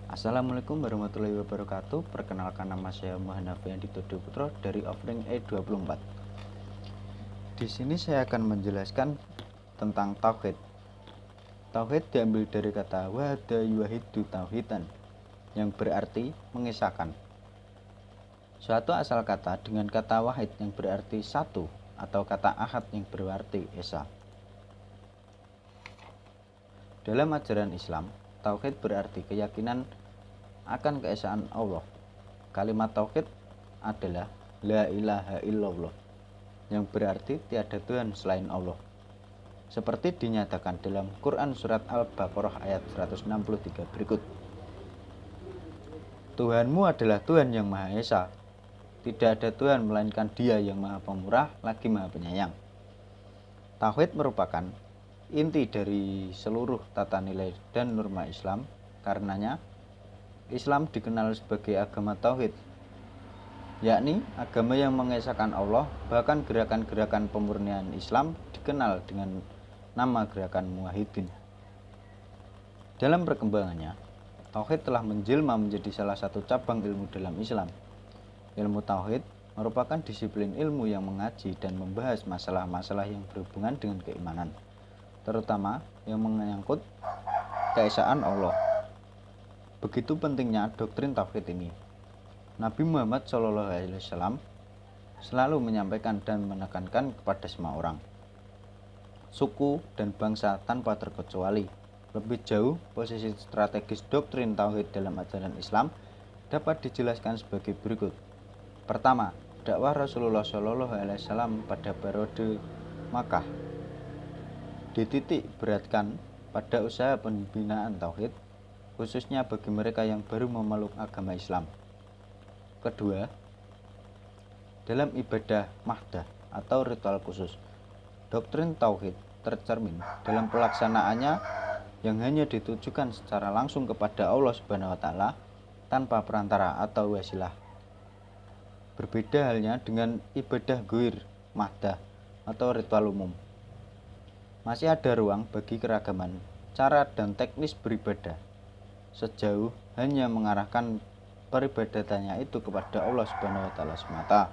Assalamualaikum warahmatullahi wabarakatuh. Perkenalkan, nama saya Muhammad Nafian Ditodo Putro dari Offering E24. Di sini saya akan menjelaskan tentang tauhid. Tauhid diambil dari kata wahada yuwahidu tauhidan, yang berarti mengesahkan. Suatu asal kata dengan kata wahid yang berarti satu, atau kata ahad yang berarti esa. Dalam ajaran Islam, tauhid berarti keyakinan akan keesaan Allah. Kalimat tauhid adalah la ilaha illallah, yang berarti tiada Tuhan selain Allah. Seperti dinyatakan dalam Quran surat Al-Baqarah ayat 163 berikut. Tuhanmu adalah Tuhan yang Maha Esa. Tidak ada Tuhan melainkan Dia yang Maha Pemurah lagi Maha Penyayang. Tauhid merupakan inti dari seluruh tata nilai dan norma Islam. Karenanya Islam dikenal sebagai agama tauhid, yakni agama yang mengesahkan Allah. Bahkan gerakan-gerakan pemurnian Islam dikenal dengan nama gerakan muwahhidin. Dalam perkembangannya, tauhid telah menjelma menjadi salah satu cabang ilmu dalam Islam. Ilmu tauhid merupakan disiplin ilmu yang mengaji dan membahas masalah-masalah yang berhubungan dengan keimanan, terutama yang menyangkut keesaan Allah. Begitu pentingnya doktrin tauhid ini. Nabi Muhammad SAW selalu menyampaikan dan menekankan kepada semua orang, suku dan bangsa tanpa terkecuali. Lebih jauh, posisi strategis doktrin tauhid dalam ajaran Islam dapat dijelaskan sebagai berikut. Pertama, dakwah Rasulullah SAW pada periode Makkah dititik beratkan pada usaha pembinaan tauhid, khususnya bagi mereka yang baru memeluk agama Islam. Kedua, dalam ibadah mahdah atau ritual khusus, doktrin tauhid tercermin dalam pelaksanaannya yang hanya ditujukan secara langsung kepada Allah Subhanahu wa Ta'ala tanpa perantara atau wasilah. Berbeda halnya dengan ibadah ghair mahdah atau ritual umum. Masih ada ruang bagi keragaman cara dan teknis beribadah, sejauh hanya mengarahkan peribadatannya itu kepada Allah Subhanahu wa Ta'ala semata.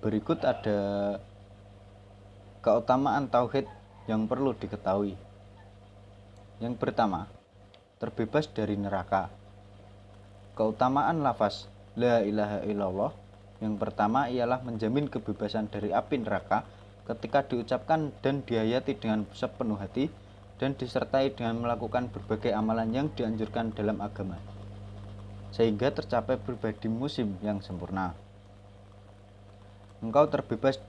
Berikut ada keutamaan tauhid yang perlu diketahui. Yang pertama, terbebas dari neraka. Keutamaan lafaz la ilaha illallah yang pertama ialah menjamin kebebasan dari api neraka ketika diucapkan dan dihayati dengan sepenuh hati dan disertai dengan melakukan berbagai amalan yang dianjurkan dalam agama, sehingga tercapai pribadi muslim yang sempurna. Engkau terbebas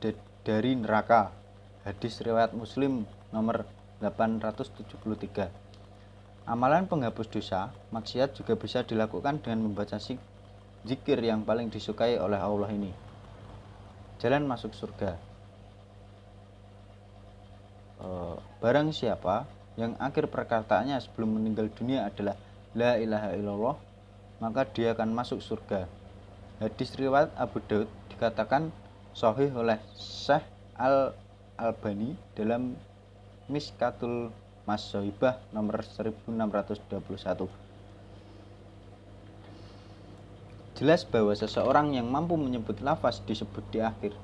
dari neraka. Hadis riwayat Muslim nomor 873. Amalan penghapus dosa, maksiat juga bisa dilakukan dengan membaca zikir yang paling disukai oleh Allah ini. Jalan masuk surga. Barang siapa yang akhir perkataannya sebelum meninggal dunia adalah la ilaha illallah, maka dia akan masuk surga. Hadis riwayat Abu Daud dikatakan sahih oleh Syekh Al-Albani dalam Miskatul Mas-Sohibah nomor 1621. Jelas bahwa seseorang yang mampu menyebut lafaz disebut di akhir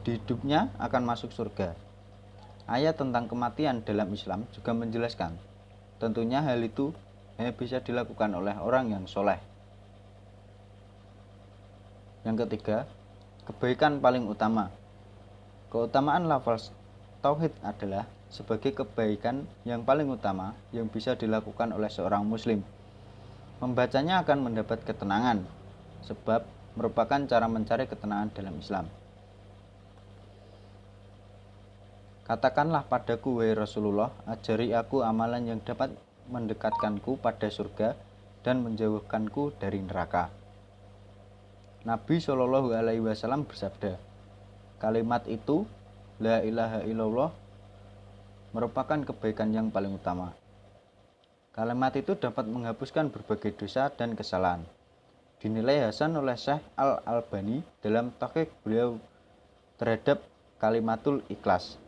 di hidupnya akan masuk surga. Ayat tentang kematian dalam Islam juga menjelaskan, tentunya hal itu hanya bisa dilakukan oleh orang yang soleh. Yang ketiga, kebaikan paling utama. Keutamaan lafaz tauhid adalah sebagai kebaikan yang paling utama yang bisa dilakukan oleh seorang muslim. Membacanya akan mendapat ketenangan, sebab merupakan cara mencari ketenangan dalam Islam. Katakanlah padaku, wahai Rasulullah, ajari aku amalan yang dapat mendekatkanku pada surga dan menjauhkanku dari neraka. Nabi Shallallahu Alaihi Wasallam bersabda, kalimat itu, la ilaha illallah, merupakan kebaikan yang paling utama. Kalimat itu dapat menghapuskan berbagai dosa dan kesalahan. Dinilai hasan oleh Syekh Al-Albani dalam tahqiq beliau terhadap kalimatul ikhlas.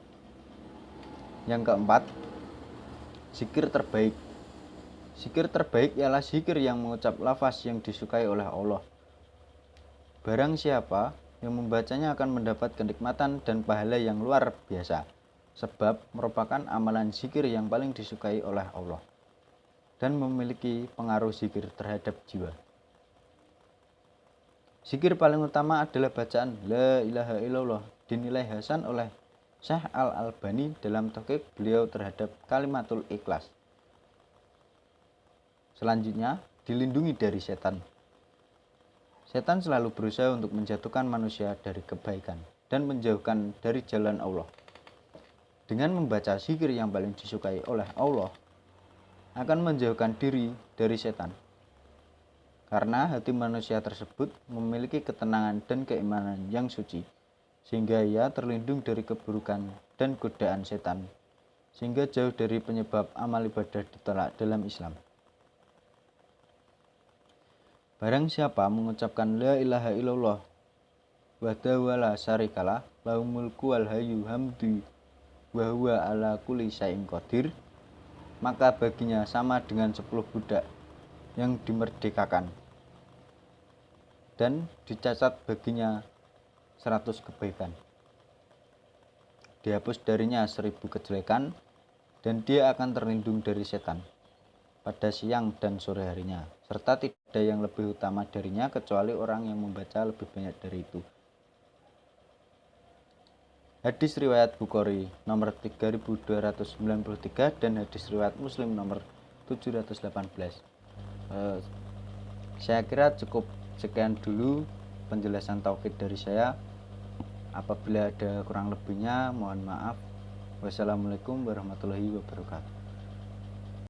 Yang keempat, zikir terbaik. Zikir terbaik ialah zikir yang mengucap lafaz yang disukai oleh Allah. Barang siapa yang membacanya akan mendapat kenikmatan dan pahala yang luar biasa, sebab merupakan amalan zikir yang paling disukai oleh Allah dan memiliki pengaruh zikir terhadap jiwa. Zikir paling utama adalah bacaan La ilaha illallah, dinilai hasan oleh Syekh Al-Albani dalam tahqiq beliau terhadap Kalimatul Ikhlas. Selanjutnya, dilindungi dari setan. Setan selalu berusaha untuk menjatuhkan manusia dari kebaikan dan menjauhkan dari jalan Allah. Dengan membaca zikir yang paling disukai oleh Allah, akan menjauhkan diri dari setan. Karena hati manusia tersebut memiliki ketenangan dan keimanan yang suci, sehingga ia terlindung dari keburukan dan godaan setan, sehingga jauh dari penyebab amal ibadah ditolak dalam Islam. Barang siapa mengucapkan La ilaha illallah wahdahu la syarikalah lahul mulku wal hayyu hamdu wa huwa ala kulli syai'in qadir, maka baginya sama dengan 10 budak yang dimerdekakan dan dicatat baginya 100 kebaikan. Dihapus darinya 1000 kejelekan dan dia akan terlindung dari setan pada siang dan sore harinya, serta tidak ada yang lebih utama darinya kecuali orang yang membaca lebih banyak dari itu. Hadis riwayat Bukhari nomor 3293 dan hadis riwayat Muslim nomor 718. Saya kira cukup sekian dulu penjelasan tauhid dari saya. Apabila ada kurang lebihnya mohon maaf. Wassalamualaikum warahmatullahi wabarakatuh.